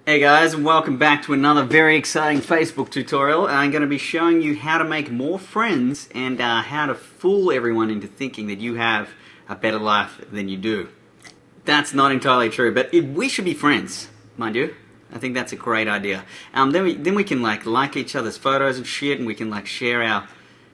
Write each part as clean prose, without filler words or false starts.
Hey guys, and welcome back to another very exciting Facebook tutorial. I'm going to be showing you how to make more friends and how to fool everyone into thinking that you have a better life than you do. That's not entirely true, but we should be friends, mind you. I think that's a great idea. Then we can like each other's photos and shit, and we can share our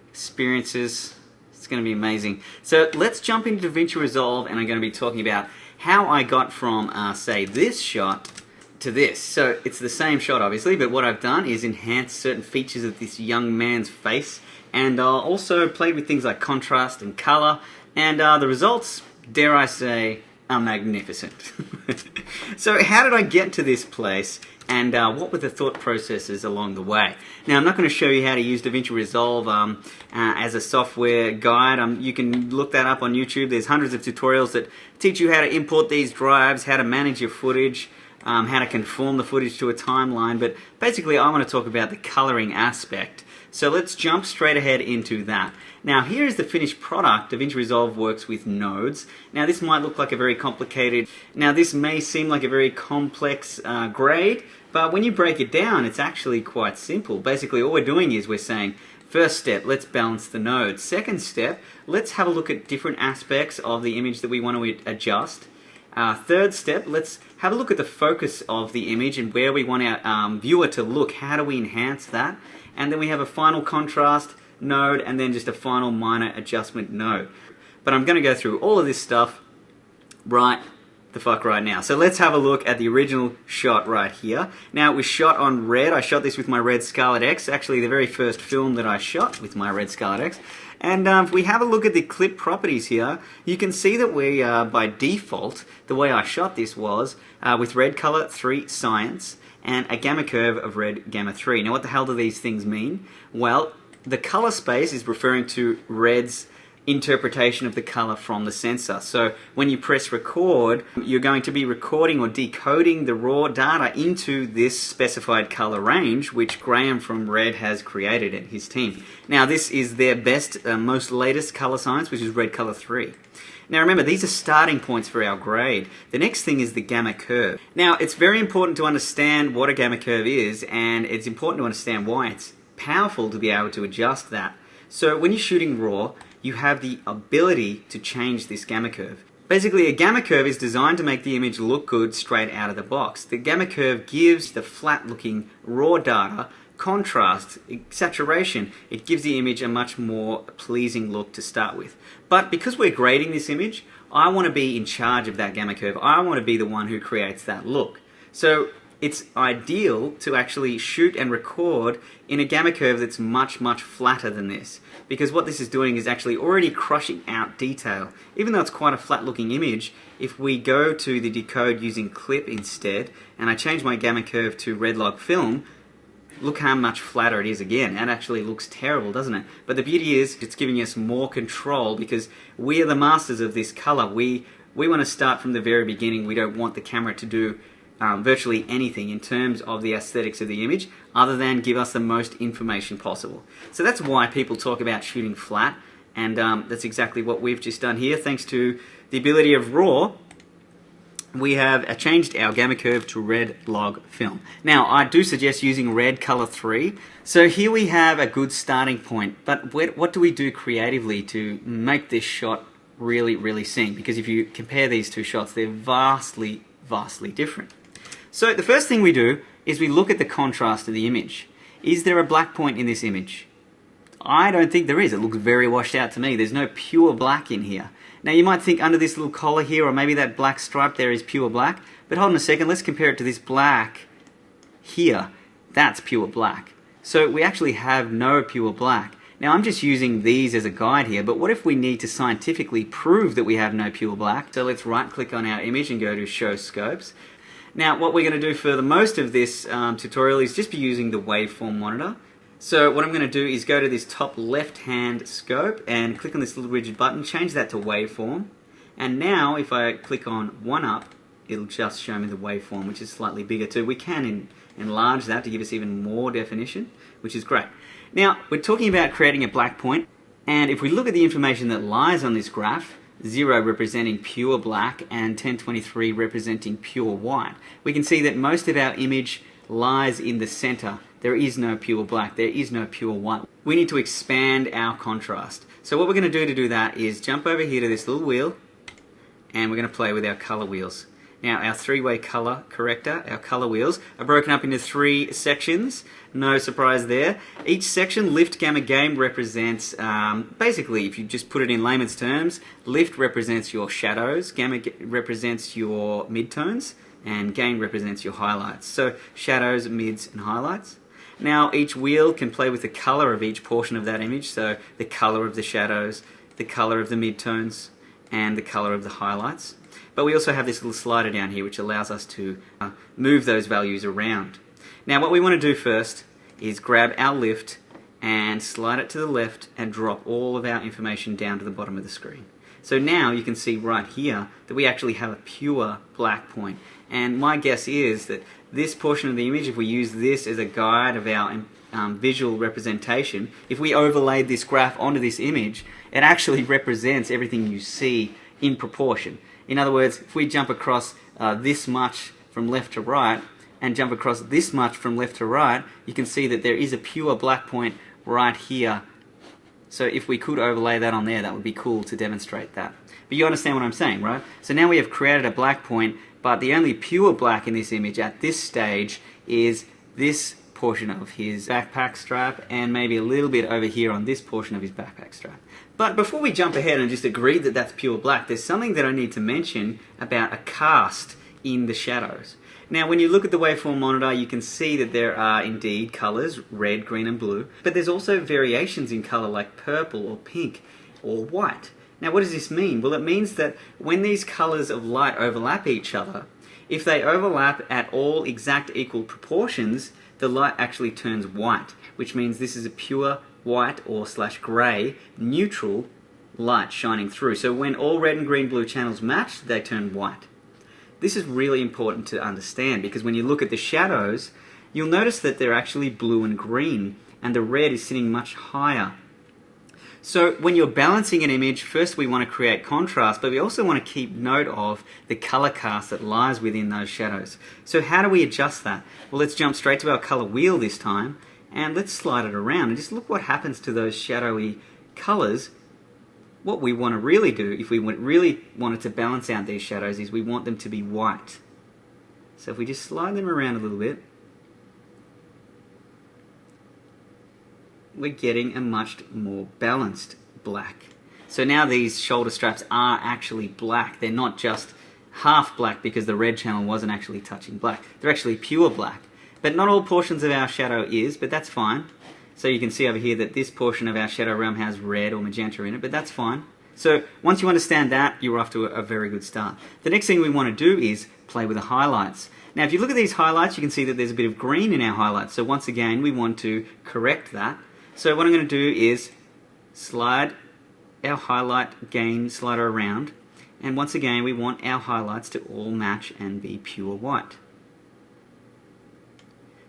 experiences. It's going to be amazing. So let's jump into DaVinci Resolve, and I'm going to be talking about how I got from, say, this shot to this. So it's the same shot obviously, but what I've done is enhance certain features of this young man's face, and also played with things like contrast and color, and the results, dare I say, are magnificent. So how did I get to this place, and what were the thought processes along the way? Now I'm not going to show you how to use DaVinci Resolve as a software guide. You can look that up on YouTube. There's hundreds of tutorials that teach you how to import these drives, how to manage your footage, how to conform the footage to a timeline, but basically I want to talk about the coloring aspect. So let's jump straight ahead into that. Now here is the finished product. DaVinci Resolve works with nodes. Now this might look like a very complicated, this may seem like a very complex grade, but when you break it down it's actually quite simple. Basically all we're doing is we're saying, first step, let's balance the nodes. Second step, let's have a look at different aspects of the image that we want to adjust. Third step, let's have a look at the focus of the image and where we want our viewer to look. How do we enhance that? And then we have a final contrast node, and then just a final minor adjustment node. But I'm going to go through all of this stuff right now. So let's have a look at the original shot right here. Now it was shot on red. I shot this with my red Scarlet X, actually the very first film that I shot with my red Scarlet X. And if we have a look at the clip properties here, you can see that we, by default, the way I shot this was with red color 3 science and a gamma curve of red gamma 3. Now what the hell do these things mean? Well, the color space is referring to red's interpretation of the color from the sensor. So when you press record, you're going to be recording or decoding the raw data into this specified color range, which Graham from Red has created and his team. Now this is their best, most latest color science, which is red color 3. Now remember, these are starting points for our grade. The next thing is the gamma curve. Now it's very important to understand what a gamma curve is, and it's important to understand why it's powerful to be able to adjust that. So when you're shooting raw, you have the ability to change this gamma curve. Basically, a gamma curve is designed to make the image look good straight out of the box. The gamma curve gives the flat-looking raw data contrast, saturation. It gives the image a much more pleasing look to start with. But because we're grading this image, I want to be in charge of that gamma curve. I want to be the one who creates that look. So it's ideal to actually shoot and record in a gamma curve that's much, much flatter than this, because what this is doing is actually already crushing out detail. Even though it's quite a flat looking image, if we go to the decode using clip instead, and I change my gamma curve to red log film, look how much flatter it is again. That actually looks terrible, doesn't it? But the beauty is it's giving us more control, because we are the masters of this color. We want to start from the very beginning. We don't want the camera to do virtually anything in terms of the aesthetics of the image other than give us the most information possible. So that's why people talk about shooting flat, and that's exactly what we've just done here. Thanks to the ability of RAW, we have changed our gamma curve to red log film. Now I do suggest using red color 3. So here we have a good starting point, but what do we do creatively to make this shot really sing? Because if you compare these two shots, they're vastly different. So the first thing we do is we look at the contrast of the image. Is there a black point in this image? I don't think there is. It looks very washed out to me. There's no pure black in here. Now you might think under this little collar here, or maybe that black stripe there is pure black, but hold on a second, let's compare it to this black here. That's pure black. So we actually have no pure black. Now I'm just using these as a guide here, but what if we need to scientifically prove that we have no pure black? So let's right click on our image and go to show scopes. Now what we're going to do for the most of this tutorial is just be using the waveform monitor. So what I'm going to do is go to this top left hand scope and click on this little rigid button, change that to waveform, and now if I click on 1 up, it'll just show me the waveform, which is slightly bigger too. We can enlarge that to give us even more definition, which is great. Now we're talking about creating a black point, and if we look at the information that lies on this graph, 0 representing pure black and 1023 representing pure white, we can see that most of our image lies in the center. There is no pure black, there is no pure white. We need to expand our contrast. So what we're going to do that is jump over here to this little wheel, and we're going to play with our color wheels. Now our three-way color corrector, our color wheels, are broken up into 3 sections. No surprise there. Each section, lift, gamma, gain, represents, basically, if you just put it in layman's terms, lift represents your shadows, gamma represents your midtones, and gain represents your highlights. So shadows, mids, and highlights. Now each wheel can play with the color of each portion of that image, so the color of the shadows, the color of the midtones, and the color of the highlights. But we also have this little slider down here which allows us to move those values around. Now what we want to do first is grab our lift and slide it to the left and drop all of our information down to the bottom of the screen. So now you can see right here that we actually have a pure black point. And my guess is that this portion of the image, if we use this as a guide of our visual representation, if we overlaid this graph onto this image, it actually represents everything you see in proportion. In other words, if we jump across this much from left to right and jump across this much from left to right, you can see that there is a pure black point right here. So if we could overlay that on there, that would be cool to demonstrate that. But you understand what I'm saying, right? So now we have created a black point, but the only pure black in this image at this stage is this portion of his backpack strap and maybe a little bit over here on this portion of his backpack strap. But before we jump ahead and just agree that that's pure black, there's something that I need to mention about a cast in the shadows. Now when you look at the waveform monitor, you can see that there are indeed colors, red, green and blue, but there's also variations in color like purple or pink or white. Now what does this mean? Well, it means that when these colors of light overlap each other, if they overlap at all exact equal proportions, the light actually turns white, which means this is a pure white or / grey neutral light shining through. So when all red and green blue channels match, they turn white. This is really important to understand because when you look at the shadows, you'll notice that they're actually blue and green, and the red is sitting much higher. So when you're balancing an image, first we want to create contrast, but we also want to keep note of the color cast that lies within those shadows. So how do we adjust that? Well, let's jump straight to our color wheel this time, and let's slide it around and just look what happens to those shadowy colors. What we want to really do, if we really wanted to balance out these shadows, is we want them to be white. So if we just slide them around a little bit, we're getting a much more balanced black. So now these shoulder straps are actually black. They're not just half black because the red channel wasn't actually touching black. They're actually pure black. But not all portions of our shadow is, but that's fine. So you can see over here that this portion of our shadow realm has red or magenta in it, but that's fine. So once you understand that, you're off to a very good start. The next thing we want to do is play with the highlights. Now if you look at these highlights, you can see that there's a bit of green in our highlights. So once again, we want to correct that. So what I'm going to do is slide our highlight gain slider around, and once again we want our highlights to all match and be pure white.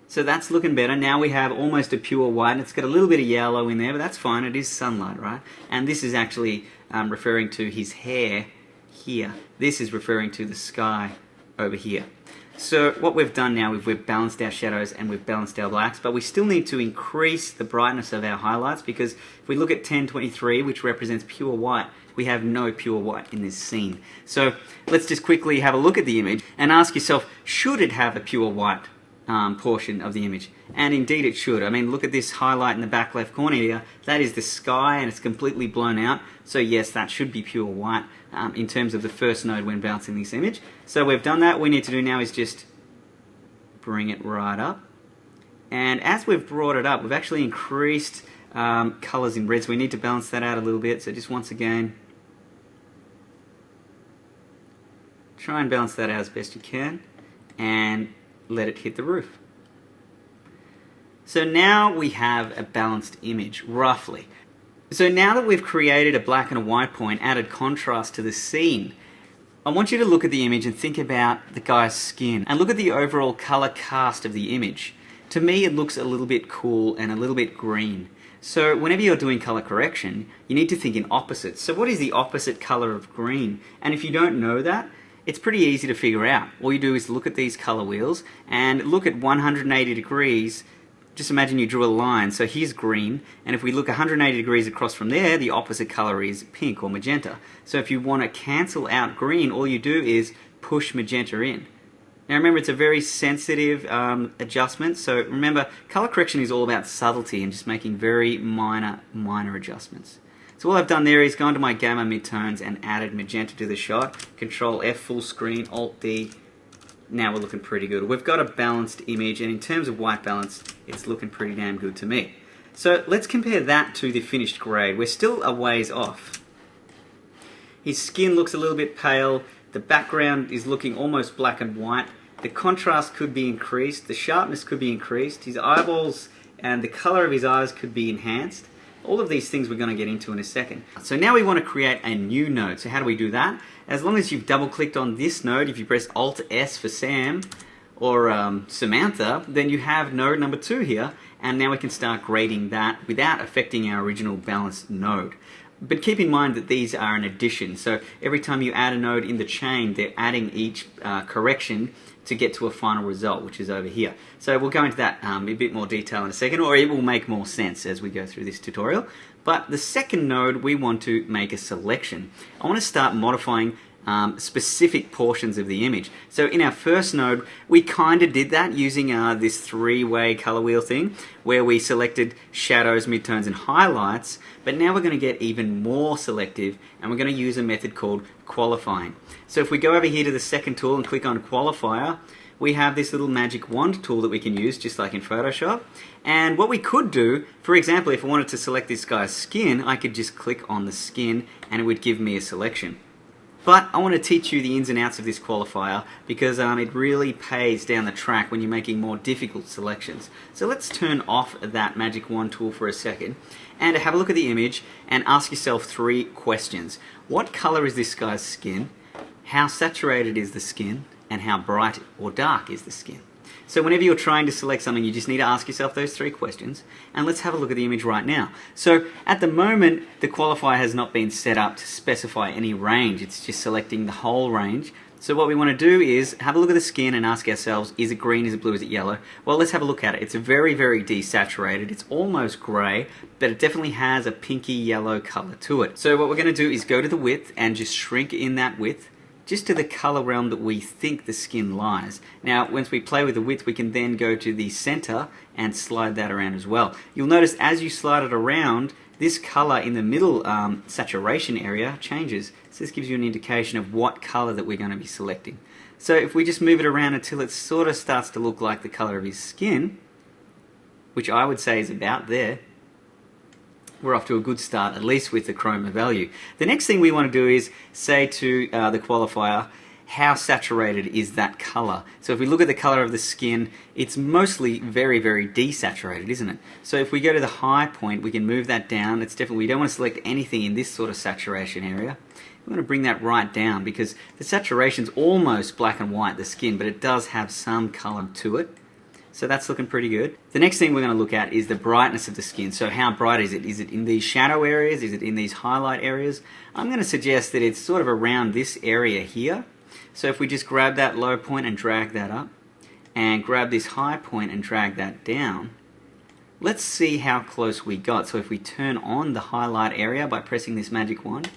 So that's looking better. Now we have almost a pure white. It's got a little bit of yellow in there, but that's fine. It is sunlight, right? And this is actually referring to his hair here. This is referring to the sky over here. So what we've done now is we've balanced our shadows and we've balanced our blacks, but we still need to increase the brightness of our highlights because if we look at 1023, which represents pure white, we have no pure white in this scene. So let's just quickly have a look at the image and ask yourself, should it have a pure white portion of the image? And indeed it should. I mean, look at this highlight in the back left corner here. That is the sky and it's completely blown out. So yes, that should be pure white in terms of the first node when bouncing this image. So we've done that. What we need to do now is just bring it right up. And as we've brought it up, we've actually increased colors in red, so we need to balance that out a little bit. So just once again, try and balance that out as best you can and let it hit the roof. So now we have a balanced image, roughly. So now that we've created a black and a white point, added contrast to the scene, I want you to look at the image and think about the guy's skin and look at the overall color cast of the image. To me, it looks a little bit cool and a little bit green. So whenever you're doing color correction, you need to think in opposites. So what is the opposite color of green? And if you don't know that, it's pretty easy to figure out. All you do is look at these color wheels and look at 180 degrees. Just imagine you drew a line. So here's green, and if we look 180 degrees across from there, the opposite color is pink or magenta. So if you want to cancel out green, all you do is push magenta in. Now remember, it's a very sensitive adjustment, so remember, color correction is all about subtlety and just making very minor adjustments. So all I've done there is gone to my gamma midtones and added magenta to the shot. Control F full screen, Alt D. Now we're looking pretty good. We've got a balanced image, and in terms of white balance, it's looking pretty damn good to me. So let's compare that to the finished grade. We're still a ways off. His skin looks a little bit pale. The background is looking almost black and white. The contrast could be increased. The sharpness could be increased. His eyeballs and the color of his eyes could be enhanced. All of these things we're going to get into in a second. So now we want to create a new node. So how do we do that? As long as you've double-clicked on this node, if you press Alt-S for Sam or Samantha, then you have node number 2 here, and now we can start grading that without affecting our original balanced node. But keep in mind that these are an addition, so every time you add a node in the chain, they're adding each correction to get to a final result, which is over here. So we'll go into that in a bit more detail in a second, or it will make more sense as we go through this tutorial. But the second node, we want to make a selection. I want to start modifying specific portions of the image. So in our first node, we kind of did that using this three-way color wheel thing, where we selected shadows, midtones, and highlights. But now we're going to get even more selective, and we're going to use a method called qualifying. So if we go over here to the second tool and click on qualifier, we have this little magic wand tool that we can use, just like in Photoshop. And what we could do, for example, if I wanted to select this guy's skin, I could just click on the skin and it would give me a selection. But I want to teach you the ins and outs of this qualifier because it really pays down the track when you're making more difficult selections. So let's turn off that magic wand tool for a second and have a look at the image and ask yourself 3 questions. What color is this guy's skin? How saturated is the skin? And how bright or dark is the skin? So whenever you're trying to select something, you just need to ask yourself those 3 questions. And let's have a look at the image right now. So at the moment, the qualifier has not been set up to specify any range. It's just selecting the whole range. So what we want to do is have a look at the skin and ask ourselves, is it green, is it blue, is it yellow? Well, let's have a look at it. It's very, very desaturated. It's almost grey, but it definitely has a pinky yellow color to it. So what we're going to do is go to the width and just shrink in that width, just to the color realm that we think the skin lies. Now, once we play with the width, we can then go to the center and slide that around as well. You'll notice as you slide it around, this color in the middle saturation area changes. So this gives you an indication of what color that we're going to be selecting. So if we just move it around until it sort of starts to look like the color of his skin, which I would say is about there, we're off to a good start, at least with the chroma value. The next thing we want to do is say to the qualifier, how saturated is that color? So if we look at the color of the skin, it's mostly very, very desaturated, isn't it? So if we go to the high point, we can move that down. It's definitely, we don't want to select anything in this sort of saturation area. We want to bring that right down because the saturation's almost black and white, the skin, but it does have some color to it. So that's looking pretty good. The next thing we're going to look at is the brightness of the skin. So how bright is it? Is it in these shadow areas? Is it in these highlight areas? I'm going to suggest that it's sort of around this area here. So if we just grab that low point and drag that up, and grab this high point and drag that down, let's see how close we got. So if we turn on the highlight area by pressing this magic wand,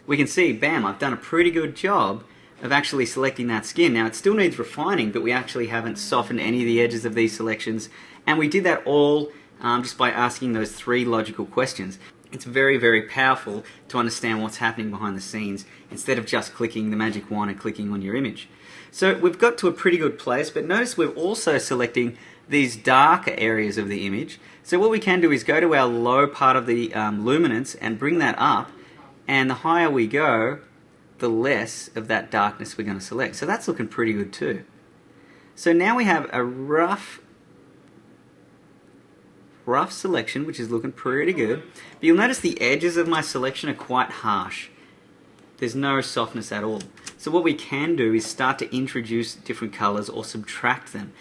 we can see, bam, I've done a pretty good job of actually selecting that skin. Now it still needs refining, but we actually haven't softened any of the edges of these selections, and we did that all just by asking those 3 logical questions. It's very, very powerful to understand what's happening behind the scenes instead of just clicking the magic wand and clicking on your image. So we've got to a pretty good place, but notice we're also selecting these darker areas of the image. So what we can do is go to our low part of the luminance and bring that up, and the higher we go, the less of that darkness we're going to select. So that's looking pretty good too. So now we have a rough selection, which is looking pretty good. But you'll notice the edges of my selection are quite harsh. There's no softness at all. So what we can do is start to introduce different colors or subtract them.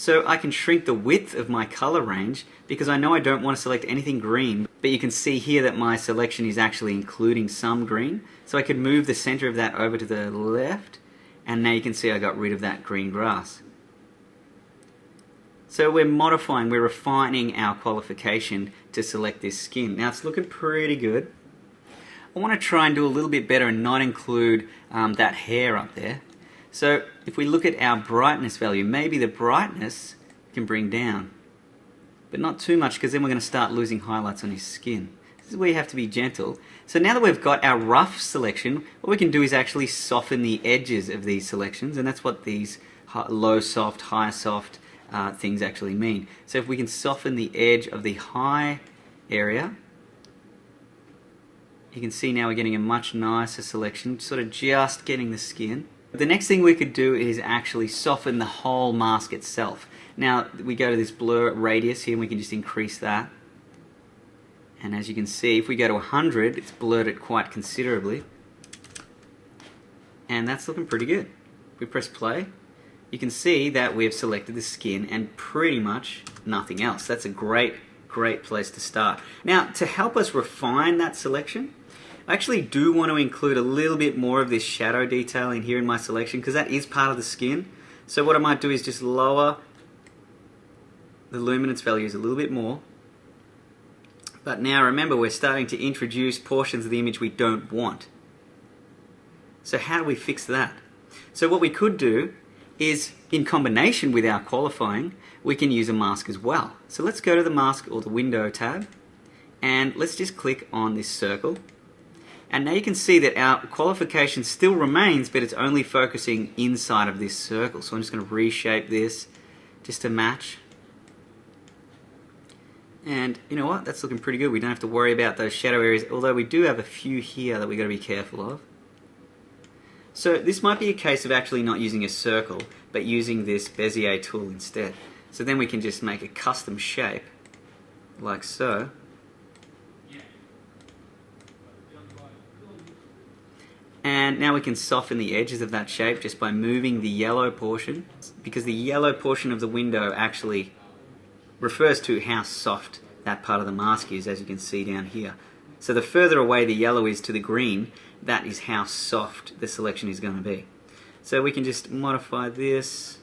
So I can shrink the width of my color range because I know I don't want to select anything green, but you can see here that my selection is actually including some green. So I could move the center of that over to the left, and now you can see I got rid of that green grass. So we're modifying, we're refining our qualification to select this skin. Now it's looking pretty good. I want to try and do a little bit better and not include that hair up there. So if we look at our brightness value, maybe the brightness can bring down, but not too much, because then we're going to start losing highlights on his skin. This is where you have to be gentle. So now that we've got our rough selection, what we can do is actually soften the edges of these selections, and that's what these low soft, high soft things actually mean. So if we can soften the edge of the high area, you can see now we're getting a much nicer selection, sort of just getting the skin. The next thing we could do is actually soften the whole mask itself. Now we go to this blur radius here and we can just increase that. And as you can see, if we go to 100, it's blurred it quite considerably. And that's looking pretty good. If we press play, you can see that we've selected the skin and pretty much nothing else. That's a great place to start. Now, to help us refine that selection, I actually do want to include a little bit more of this shadow detail in here in my selection, because that is part of the skin. So what I might do is just lower the luminance values a little bit more. But now remember, we're starting to introduce portions of the image we don't want. So how do we fix that? So what we could do is, in combination with our qualifying, we can use a mask as well. So let's go to the mask or the window tab, and let's just click on this circle. And now you can see that our qualification still remains, but it's only focusing inside of this circle. So I'm just going to reshape this just to match. And you know what? That's looking pretty good. We don't have to worry about those shadow areas, although we do have a few here that we've got to be careful of. So this might be a case of actually not using a circle, but using this Bezier tool instead. So then we can just make a custom shape, like so. And now we can soften the edges of that shape just by moving the yellow portion, because the yellow portion of the window actually refers to how soft that part of the mask is, as you can see down here. So the further away the yellow is to the green, that is how soft the selection is going to be. So we can just modify this,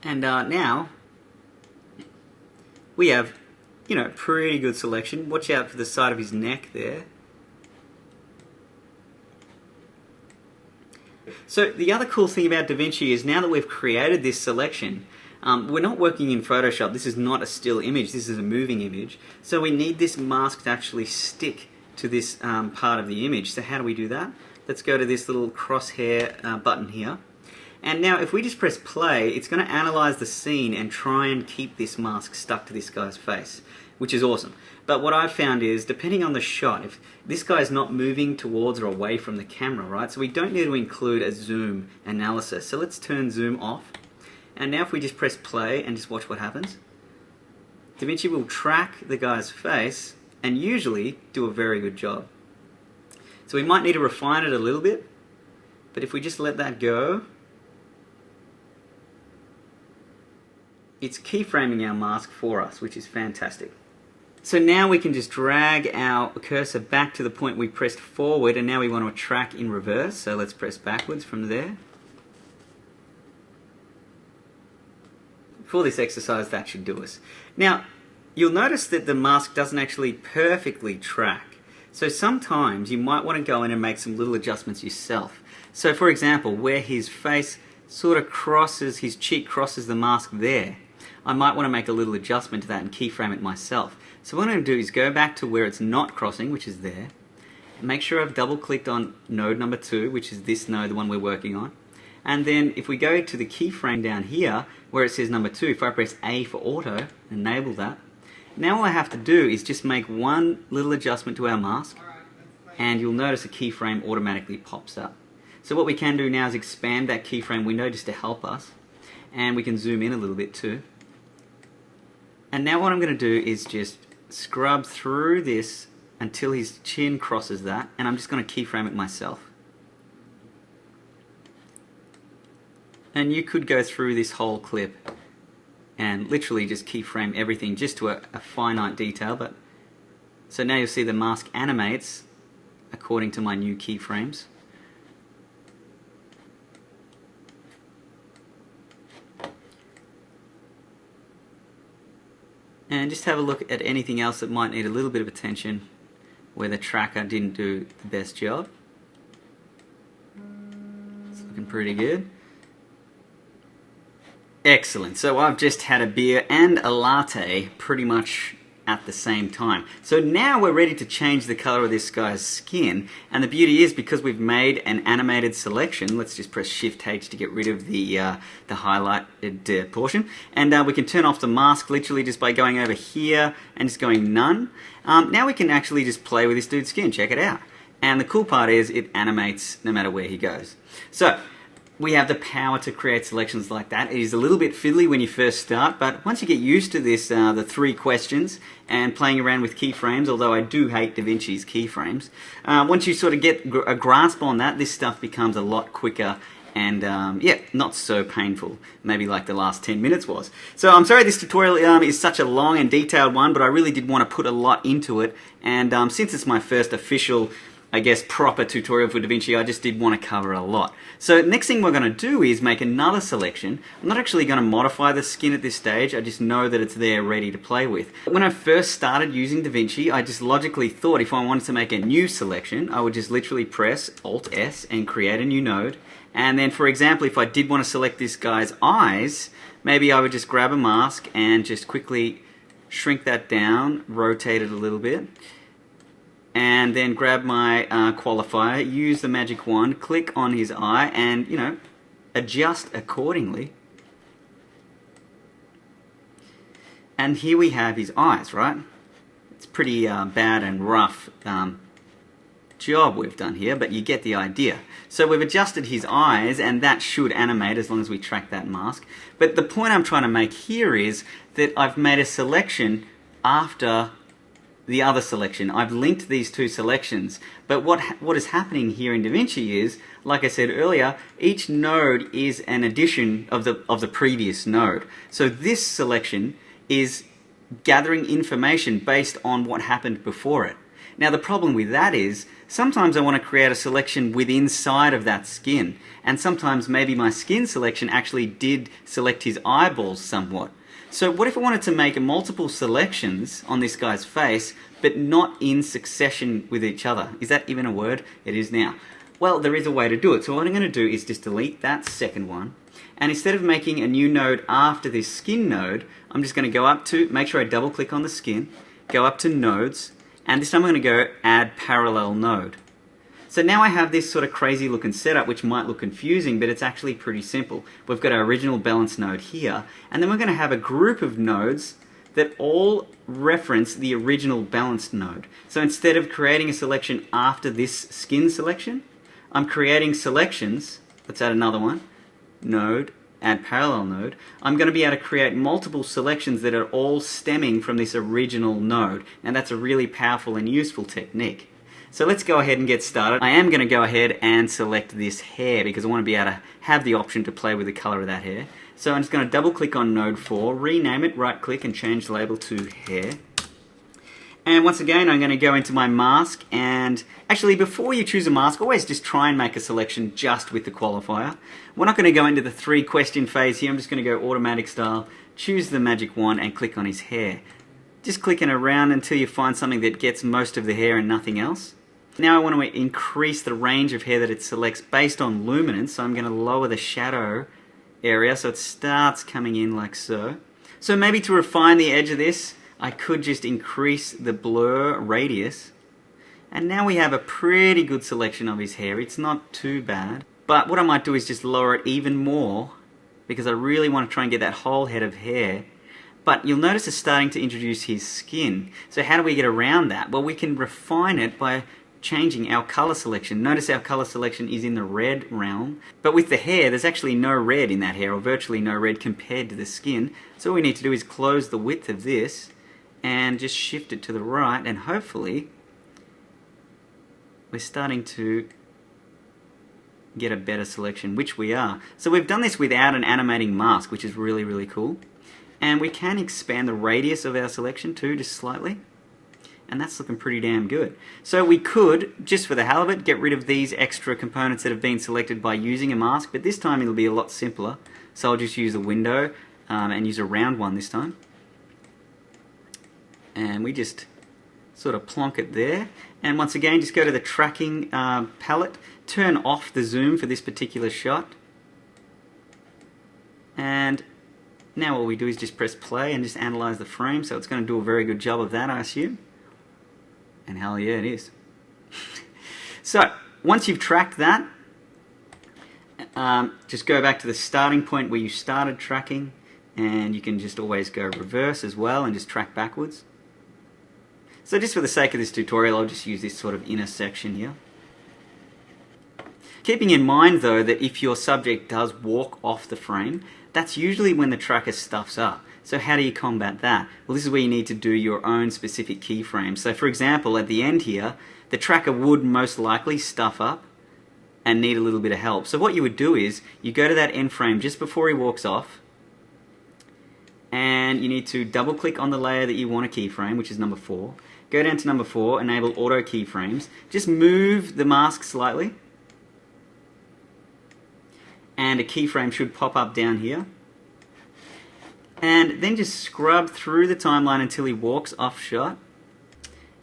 and now we have, you know, pretty good selection. Watch out for the side of his neck there. So the other cool thing about DaVinci is, now that we've created this selection, we're not working in Photoshop. This is not a still image, this is a moving image. So we need this mask to actually stick to this part of the image. So how do we do that? Let's go to this little crosshair button here. And now if we just press play, it's going to analyze the scene and try and keep this mask stuck to this guy's face, which is awesome. But what I've found is, depending on the shot, if this guy's not moving towards or away from the camera, right? So we don't need to include a zoom analysis. So let's turn zoom off. And now if we just press play and just watch what happens, DaVinci will track the guy's face and usually do a very good job. So we might need to refine it a little bit, but if we just let that go, it's keyframing our mask for us, which is fantastic. So now we can just drag our cursor back to the point we pressed forward, and now we want to track in reverse, so let's press backwards from there. For this exercise, that should do us. Now, you'll notice that the mask doesn't actually perfectly track. So sometimes you might want to go in and make some little adjustments yourself. So for example, where his face sort of crosses, his cheek crosses the mask there, I might want to make a little adjustment to that and keyframe it myself. So what I'm going to do is go back to where it's not crossing, which is there, and make sure I've double clicked on node number 2, which is this node, the one we're working on. And then if we go to the keyframe down here, where it says number 2, if I press A for auto, enable that, now all I have to do is just make one little adjustment to our mask, and you'll notice a keyframe automatically pops up. So what we can do now is expand that keyframe window just to help us, and we can zoom in a little bit too. And now what I'm going to do is just scrub through this until his chin crosses that, and I'm just going to keyframe it myself. And you could go through this whole clip and literally just keyframe everything just to a finite detail. But so now you'll see the mask animates according to my new keyframes. And just have a look at anything else that might need a little bit of attention where the tracker didn't do the best job. It's looking pretty good. Excellent. So I've just had a beer and a latte pretty much at the same time. So now we're ready to change the color of this guy's skin. And the beauty is, because we've made an animated selection, let's just press Shift H to get rid of the highlighted portion. And we can turn off the mask literally just by going over here and just going none. Now we can actually just play with this dude's skin. Check it out. And the cool part is it animates no matter where he goes. So we have the power to create selections like that. It is a little bit fiddly when you first start, but once you get used to this, the 3 questions and playing around with keyframes, although I do hate DaVinci's keyframes, once you sort of get a grasp on that, this stuff becomes a lot quicker and yeah, not so painful, maybe like the last 10 minutes was. So I'm sorry this tutorial is such a long and detailed one, but I really did want to put a lot into it, and since it's my first official, I guess, proper tutorial for DaVinci, I just did want to cover a lot. So next thing we're going to do is make another selection. I'm not actually going to modify the skin at this stage, I just know that it's there ready to play with. When I first started using DaVinci, I just logically thought if I wanted to make a new selection, I would just literally press Alt-S and create a new node. And then, for example, if I did want to select this guy's eyes, maybe I would just grab a mask and just quickly shrink that down, rotate it a little bit, and then grab my qualifier, use the magic wand, click on his eye, and, you know, adjust accordingly. And here we have his eyes, right? It's pretty bad and rough job we've done here, but you get the idea. So we've adjusted his eyes, and that should animate as long as we track that mask. But the point I'm trying to make here is that I've made a selection after the other selection. I've linked these 2 selections, but what is happening here in DaVinci is, like I said earlier, each node is an addition of the previous node. So this selection is gathering information based on what happened before it. Now the problem with that is, sometimes I want to create a selection within inside of that skin, and sometimes maybe my skin selection actually did select his eyeballs somewhat. So what if I wanted to make multiple selections on this guy's face, but not in succession with each other? Is that even a word? It is now. Well, there is a way to do it. So what I'm going to do is just delete that second one, and instead of making a new node after this skin node, I'm just going to go up to, make sure I double click on the skin, go up to nodes, and this time I'm going to go add parallel node. So now I have this sort of crazy looking setup which might look confusing, but it's actually pretty simple. We've got our original balance node here, and then we're going to have a group of nodes that all reference the original balanced node. So instead of creating a selection after this skin selection, I'm creating selections. Let's add another one. Node, add parallel node. I'm going to be able to create multiple selections that are all stemming from this original node. And that's a really powerful and useful technique. So let's go ahead and get started. I am going to go ahead and select this hair because I want to be able to have the option to play with the color of that hair. So I'm just going to double click on node 4, rename it, right click and change the label to hair. And once again, I'm going to go into my mask, and actually before you choose a mask, always just try and make a selection just with the qualifier. We're not going to go into the 3 question phase here. I'm just going to go automatic style, choose the magic wand and click on his hair. Just clicking around until you find something that gets most of the hair and nothing else. Now I want to increase the range of hair that it selects based on luminance, so I'm going to lower the shadow area so it starts coming in like so. So maybe to refine the edge of this, I could just increase the blur radius. And now we have a pretty good selection of his hair. It's not too bad. But what I might do is just lower it even more, because I really want to try and get that whole head of hair. But you'll notice it's starting to introduce his skin. So how do we get around that? Well, we can refine it by changing our color selection. Notice our color selection is in the red realm, but with the hair there's actually no red in that hair, or virtually no red compared to the skin. So all we need to do is close the width of this and just shift it to the right, and hopefully we're starting to get a better selection, which we are. So we've done this without an animating mask, which is really, really cool. And we can expand the radius of our selection too, just slightly. And that's looking pretty damn good. So we could, just for the hell of it, get rid of these extra components that have been selected by using a mask, but this time it'll be a lot simpler. So I'll just use a window and use a round one this time. And we just sort of plonk it there. And once again, just go to the tracking palette, turn off the zoom for this particular shot. And now what we do is just press play and just analyze the frame. So it's going to do a very good job of that, I assume. And hell yeah, it is. So, once you've tracked that, just go back to the starting point where you started tracking, and you can just always go reverse as well and just track backwards. So just for the sake of this tutorial, I'll just use this sort of inner section here. Keeping in mind though that if your subject does walk off the frame, that's usually when the tracker stuffs up. So how do you combat that? Well, this is where you need to do your own specific keyframes. So for example, at the end here, the tracker would most likely stuff up and need a little bit of help. So what you would do is, you go to that end frame just before he walks off, and you need to double click on the layer that you want to keyframe, which is number 4. Go down to number 4, enable auto keyframes. Just move the mask slightly, and a keyframe should pop up down here. And then just scrub through the timeline until he walks off shot,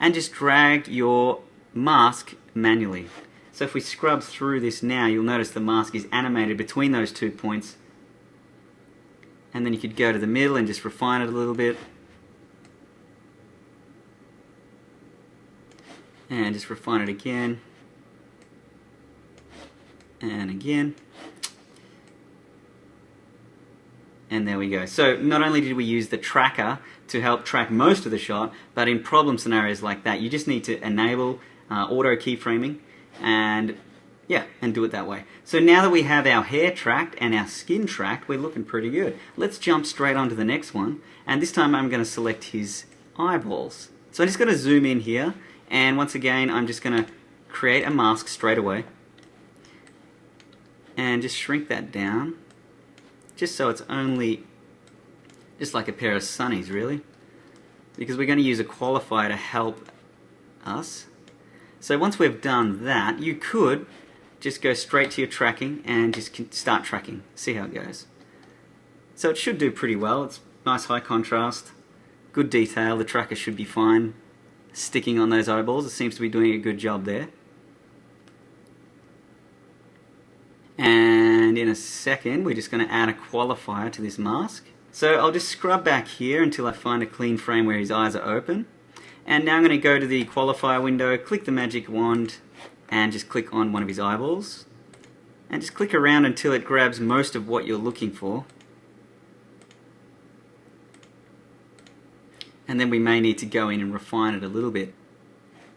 and just drag your mask manually. So if we scrub through this now, you'll notice the mask is animated between those 2 points. And then you could go to the middle and just refine it a little bit. And just refine it again. And again. And there we go. So not only did we use the tracker to help track most of the shot, but in problem scenarios like that, you just need to enable auto keyframing and do it that way. So now that we have our hair tracked and our skin tracked, we're looking pretty good. Let's jump straight on to the next one. And this time I'm going to select his eyeballs. So I'm just going to zoom in here. And once again, I'm just going to create a mask straight away. And just shrink that down. Just so it's only just like a pair of sunnies, really. Because we're going to use a qualifier to help us. So once we've done that, you could just go straight to your tracking and just start tracking. See how it goes. So it should do pretty well. It's nice high contrast, good detail. The tracker should be fine sticking on those eyeballs. It seems to be doing a good job there. And in a second, we're just going to add a qualifier to this mask. So I'll just scrub back here until I find a clean frame where his eyes are open. And now I'm going to go to the qualifier window, click the magic wand, and just click on one of his eyeballs. And just click around until it grabs most of what you're looking for. And then we may need to go in and refine it a little bit.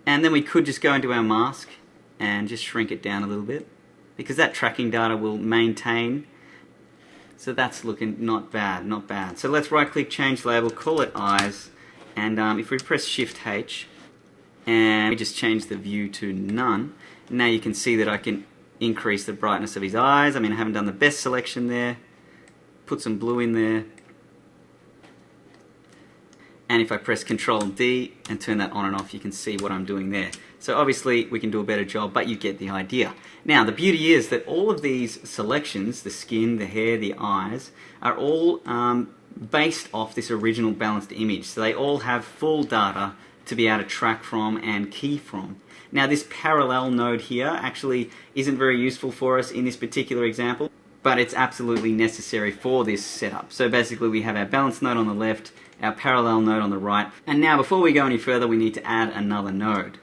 And then we could just go into our mask and just shrink it down a little bit, because that tracking data will maintain. So that's looking not bad, not bad. So let's right click, change label, call it eyes, and if we press Shift H and we just change the view to none, now you can see that I can increase the brightness of his eyes. I mean, I haven't done the best selection there. Put some blue in there. And if I press Ctrl D and turn that on and off, you can see what I'm doing there. So obviously we can do a better job, but you get the idea. Now the beauty is that all of these selections, the skin, the hair, the eyes, are all based off this original balanced image. So they all have full data to be able to track from and key from. Now this parallel node here actually isn't very useful for us in this particular example, but it's absolutely necessary for this setup. So basically we have our balance node on the left, our parallel node on the right, and now before we go any further we need to add another node.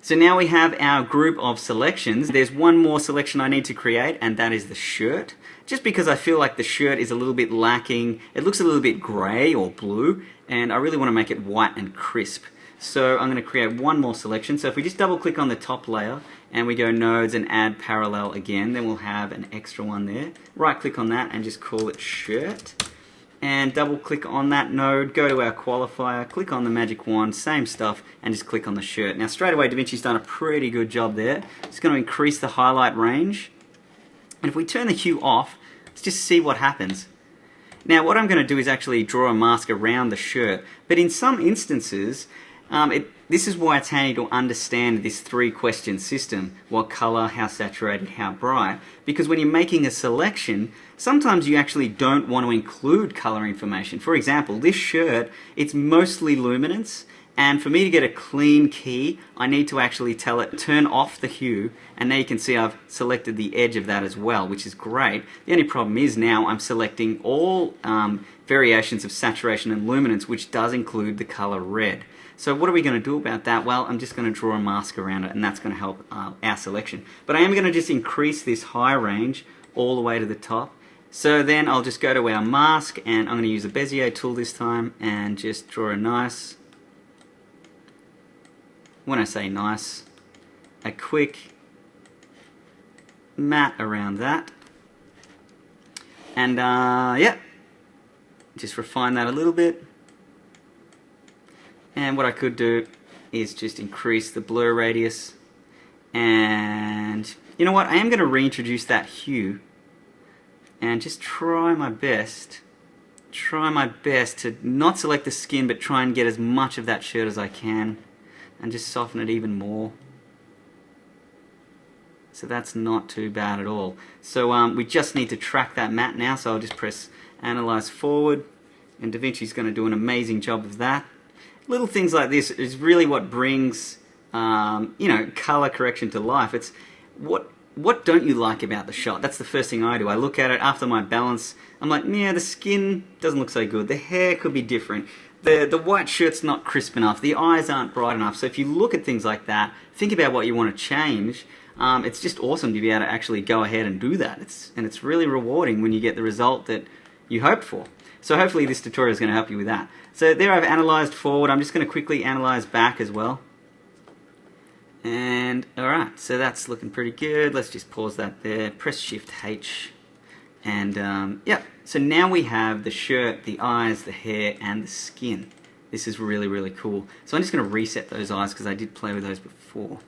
So now we have our group of selections. There's one more selection I need to create, and that is the shirt. Just because I feel like the shirt is a little bit lacking, it looks a little bit grey or blue, and I really want to make it white and crisp. So I'm going to create one more selection. So if we just double click on the top layer and we go nodes and add parallel again, then we'll have an extra one there. Right click on that and just call it shirt. and double click on that node, go to our qualifier, click on the magic wand, same stuff, and just click on the shirt. Now straight away DaVinci's done a pretty good job there. It's going to increase the highlight range. And if we turn the hue off, let's just see what happens. Now what I'm going to do is actually draw a mask around the shirt, but in some instances, this is why it's handy to understand this 3-question system: what color, how saturated, how bright. Because when you're making a selection, sometimes you actually don't want to include color information. For example, this shirt, it's mostly luminance, and for me to get a clean key, I need to actually tell it turn off the hue, and now you can see I've selected the edge of that as well, which is great. The only problem is now I'm selecting all variations of saturation and luminance, which does include the color red. So what are we going to do about that? Well, I'm just going to draw a mask around it, and that's going to help our selection. But I am going to just increase this high range all the way to the top. So then I'll just go to our mask, and I'm going to use the Bezier tool this time and just draw a nice, when I say nice, a quick matte around that. And yeah, just refine that a little bit. And what I could do is just increase the blur radius. And you know what, I am going to reintroduce that hue and just try my best to not select the skin, but try and get as much of that shirt as I can and just soften it even more. So that's not too bad at all. So we just need to track that matte now, so I'll just press Analyze Forward, and DaVinci's going to do an amazing job of that. Little things like this is really what brings color correction to life. It's what don't you like about the shot? That's the first thing I do. I look at it after my balance. I'm like, yeah, the skin doesn't look so good. The hair could be different. The white shirt's not crisp enough. The eyes aren't bright enough. So if you look at things like that, think about what you want to change. It's just awesome to be able to actually go ahead and do that. It's really rewarding when you get the result that you hoped for. So hopefully this tutorial is going to help you with that. So there I've analyzed forward. I'm just going to quickly analyze back as well. And alright, so that's looking pretty good. Let's just pause that there. Press Shift H. And yeah, so now we have the shirt, the eyes, the hair, and the skin. This is really, really cool. So I'm just going to reset those eyes because I did play with those before.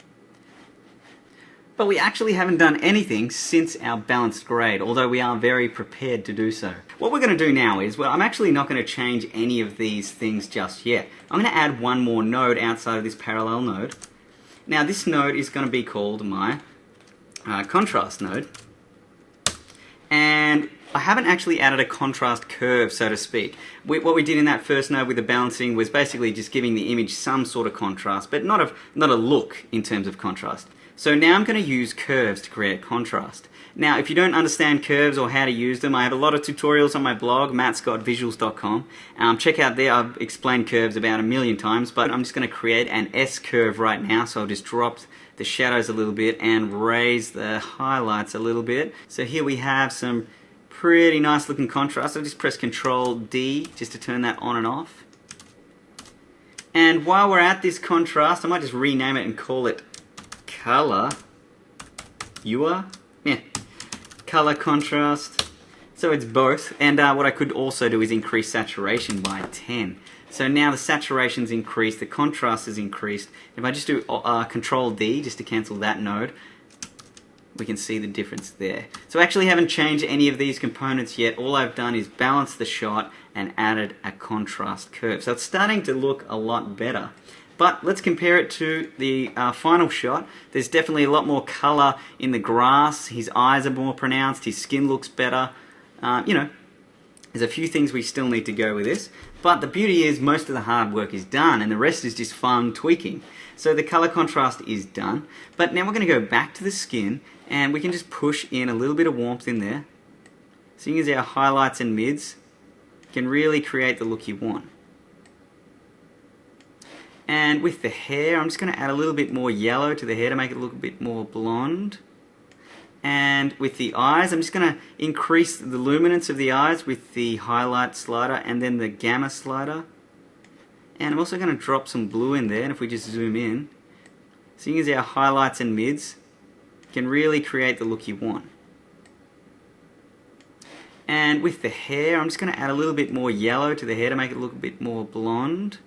But we actually haven't done anything since our balanced grade, although we are very prepared to do so. What we're going to do now is, well, I'm actually not going to change any of these things just yet. I'm going to add one more node outside of this parallel node. Now this node is going to be called my contrast node. And I haven't actually added a contrast curve, so to speak. What we did in that first node with the balancing was basically just giving the image some sort of contrast, but not a look in terms of contrast. So now I'm going to use curves to create contrast. Now, if you don't understand curves or how to use them, I have a lot of tutorials on my blog, mattscottvisuals.com. Check out there, I've explained curves about 1,000,000 times, but I'm just going to create an S-curve right now, so I'll just drop the shadows a little bit and raise the highlights a little bit. So here we have some pretty nice looking contrast. I'll just press Ctrl D just to turn that on and off. And while we're at this contrast, I might just rename it and call it color. Color contrast. So it's both. And what I could also do is increase saturation by 10. So now the saturation's increased, the contrast is increased. If I just do Control D just to cancel that node, we can see the difference there. So I actually haven't changed any of these components yet. All I've done is balance the shot and added a contrast curve. So it's starting to look a lot better. But let's compare it to the final shot. There's definitely a lot more color in the grass. His eyes are more pronounced. His skin looks better. There's a few things we still need to go with this. But the beauty is most of the hard work is done and the rest is just fun tweaking. So the color contrast is done. But now we're going to go back to the skin and we can just push in a little bit of warmth in there. Seeing as our highlights and mids can really create the look you want. And with the hair, I'm just going to add a little bit more yellow to the hair to make it look a bit more blonde. And with the eyes, I'm just going to increase the luminance of the eyes with the highlight slider and then the gamma slider. And I'm also going to drop some blue in there, and if we just zoom in, seeing as our highlights and mids can really create the look you want. And with the hair, I'm just going to add a little bit more yellow to the hair to make it look a bit more blonde.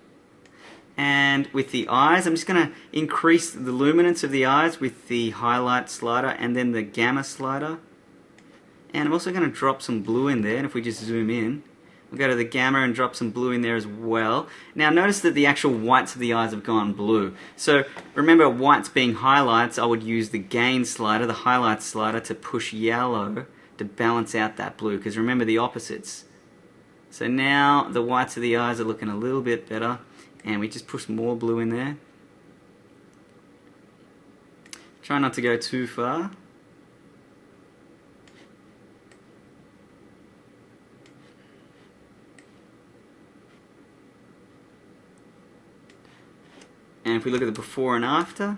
And with the eyes, I'm just going to increase the luminance of the eyes with the highlight slider and then the gamma slider. And I'm also going to drop some blue in there, and if we just zoom in, we'll go to the gamma and drop some blue in there as well. Now notice that the actual whites of the eyes have gone blue. So remember, whites being highlights, I would use the gain slider, the highlight slider, to push yellow to balance out that blue, because remember the opposites. So now the whites of the eyes are looking a little bit better, and we just push more blue in there. Try not to go too far. And if we look at the before and after,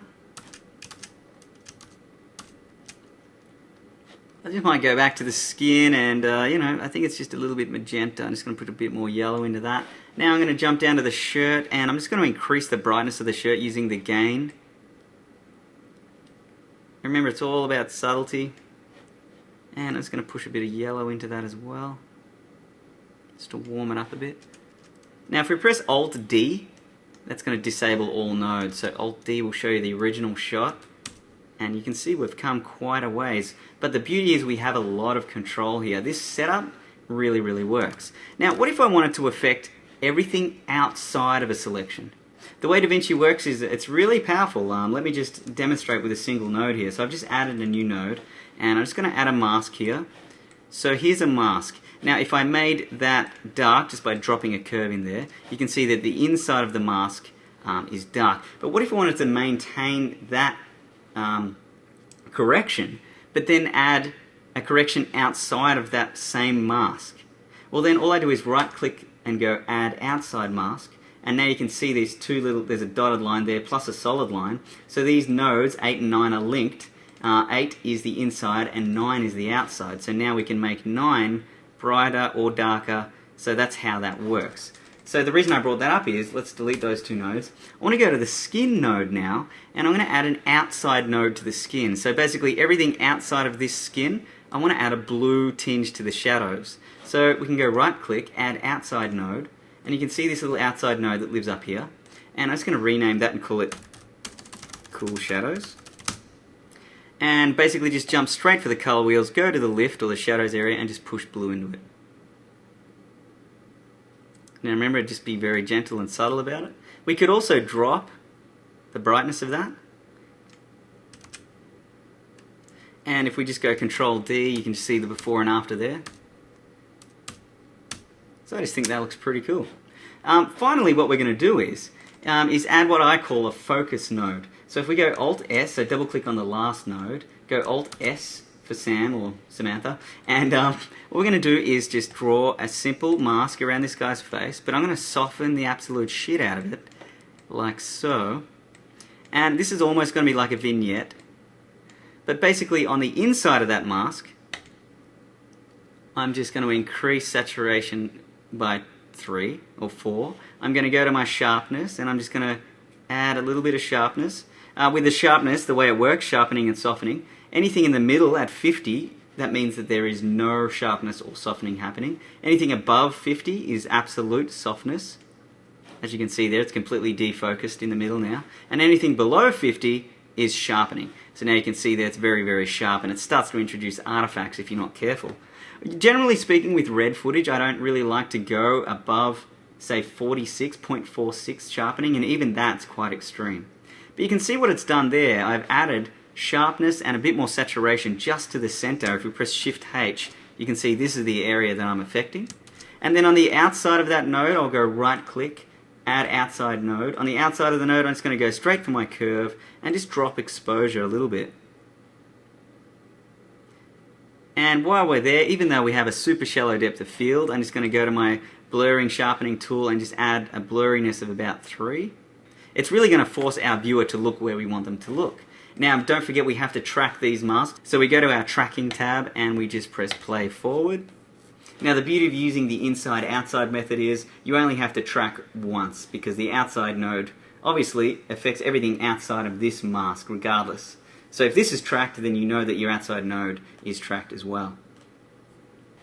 I just might go back to the skin and, you know, I think it's just a little bit magenta. I'm just going to put a bit more yellow into that. Now I'm going to jump down to the shirt and I'm just going to increase the brightness of the shirt using the gain. Remember, it's all about subtlety. And I'm just going to push a bit of yellow into that as well, just to warm it up a bit. Now if we press Alt-D, that's going to disable all nodes. So Alt-D will show you the original shot. And you can see we've come quite a ways. But the beauty is we have a lot of control here. This setup really, really works. Now, what if I wanted to affect everything outside of a selection? The way DaVinci works is it's really powerful. Let me just demonstrate with a single node here. So I've just added a new node. And I'm just going to add a mask here. So here's a mask. Now, if I made that dark just by dropping a curve in there, you can see that the inside of the mask is dark. But what if I wanted to maintain that correction, but then add a correction outside of that same mask? Well, then all I do is right-click and go Add Outside Mask, and now you can see these two little, there's a dotted line there plus a solid line. So these nodes, 8 and 9, are linked. 8 is the inside and 9 is the outside. So now we can make 9 brighter or darker, so that's how that works. So the reason I brought that up is, let's delete those two nodes. I want to go to the skin node now, and I'm going to add an outside node to the skin. So basically everything outside of this skin, I want to add a blue tinge to the shadows. So we can go right click, add outside node, and you can see this little outside node that lives up here. And I'm just going to rename that and call it Cool Shadows. And basically just jump straight for the color wheels, go to the lift or the shadows area and just push blue into it. Now remember, just be very gentle and subtle about it. We could also drop the brightness of that. And if we just go Control D, you can just see the before and after there. So I just think that looks pretty cool. Finally, what we're going to do is add what I call a focus node. So if we go Alt-S, so double click on the last node, go Alt-S for Sam or Samantha, and what we're going to do is just draw a simple mask around this guy's face, but I'm going to soften the absolute shit out of it, like so. And this is almost going to be like a vignette. But basically on the inside of that mask, I'm just going to increase saturation by 3 or 4. I'm going to go to my sharpness and I'm just going to add a little bit of sharpness. With the sharpness, the way it works, sharpening and softening, anything in the middle at 50, that means that there is no sharpness or softening happening. Anything above 50 is absolute softness. As you can see there, it's completely defocused in the middle now. And anything below 50 is sharpening. So now you can see that it's very, very sharp, and it starts to introduce artifacts if you're not careful. Generally speaking, with red footage, I don't really like to go above, say, 46.46 sharpening, and even that's quite extreme. But you can see what it's done there. I've added sharpness and a bit more saturation just to the center. If we press Shift-H, you can see this is the area that I'm affecting. And then on the outside of that node, I'll go right-click, Add Outside Node. On the outside of the node, I'm just going to go straight for my curve and just drop exposure a little bit. And while we're there, even though we have a super shallow depth of field, I'm just going to go to my blurring sharpening tool and just add a blurriness of about 3. It's really going to force our viewer to look where we want them to look. Now, don't forget we have to track these masks. So we go to our tracking tab and we just press play forward. Now, the beauty of using the inside-outside method is you only have to track once, because the outside node obviously affects everything outside of this mask regardless. So if this is tracked, then you know that your outside node is tracked as well.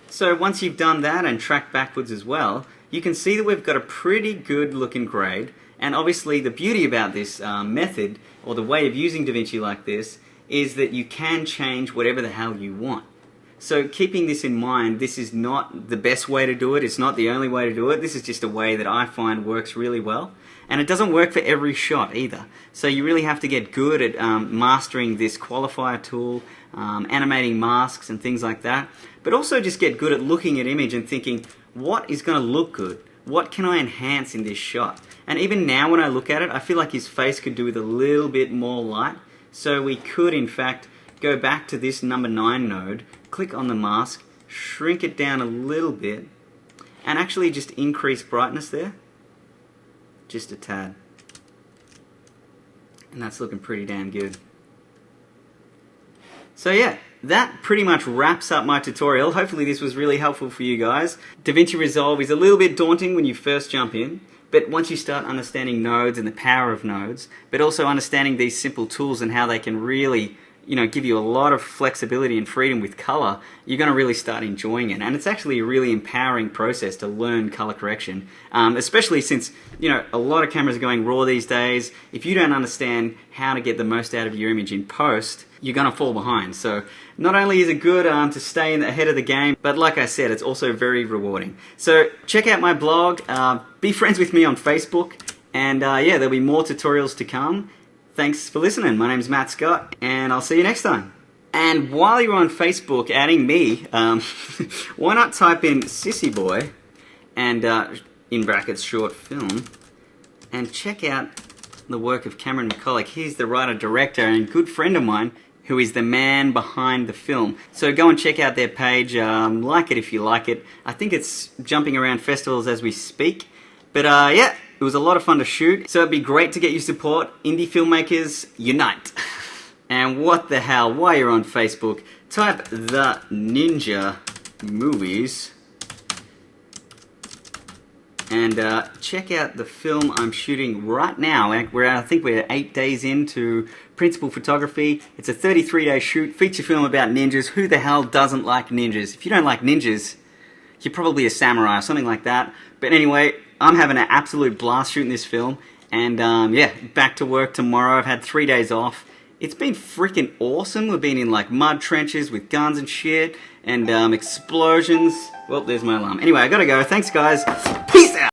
So once you've done that and tracked backwards as well, you can see that we've got a pretty good looking grade. And obviously the beauty about this method, or the way of using DaVinci like this, is that you can change whatever the hell you want. So keeping this in mind, this is not the best way to do it, it's not the only way to do it, this is just a way that I find works really well. And it doesn't work for every shot either. So you really have to get good at mastering this qualifier tool, animating masks and things like that. But also just get good at looking at image and thinking, what is going to look good? What can I enhance in this shot? And even now when I look at it, I feel like his face could do with a little bit more light. So we could in fact go back to this number 9 node, click on the mask, shrink it down a little bit, and actually just increase brightness there. Just a tad. And that's looking pretty damn good. So yeah, that pretty much wraps up my tutorial. Hopefully this was really helpful for you guys. DaVinci Resolve is a little bit daunting when you first jump in, but once you start understanding nodes and the power of nodes, but also understanding these simple tools and how they can really, give you a lot of flexibility and freedom with color, you're going to really start enjoying it. And it's actually a really empowering process to learn color correction, especially since, a lot of cameras are going RAW these days. If you don't understand how to get the most out of your image in post, you're going to fall behind. So not only is it good to stay ahead of the game, but like I said, it's also very rewarding. So check out my blog, be friends with me on Facebook, and yeah, there'll be more tutorials to come. Thanks for listening. My name's Matt Scott, and I'll see you next time. And while you're on Facebook adding me, why not type in Sissy Boy, and in brackets short film, and check out the work of Cameron McCulloch. He's the writer-director and good friend of mine who is the man behind the film. So go and check out their page, like it if you like it. I think it's jumping around festivals as we speak. But yeah, it was a lot of fun to shoot. So it'd be great to get your support. Indie filmmakers, unite. And what the hell, while you're on Facebook, type The Ninja Movies and check out the film I'm shooting right now. I think we're 8 days into principal photography. It's a 33-day shoot, feature film about ninjas. Who the hell doesn't like ninjas? If you don't like ninjas, you're probably a samurai or something like that. But anyway, I'm having an absolute blast shooting this film. And yeah, back to work tomorrow. I've had 3 days off. It's been freaking awesome. We've been in like mud trenches with guns and shit and explosions. Well, there's my alarm. Anyway, I gotta go. Thanks, guys. Peace out.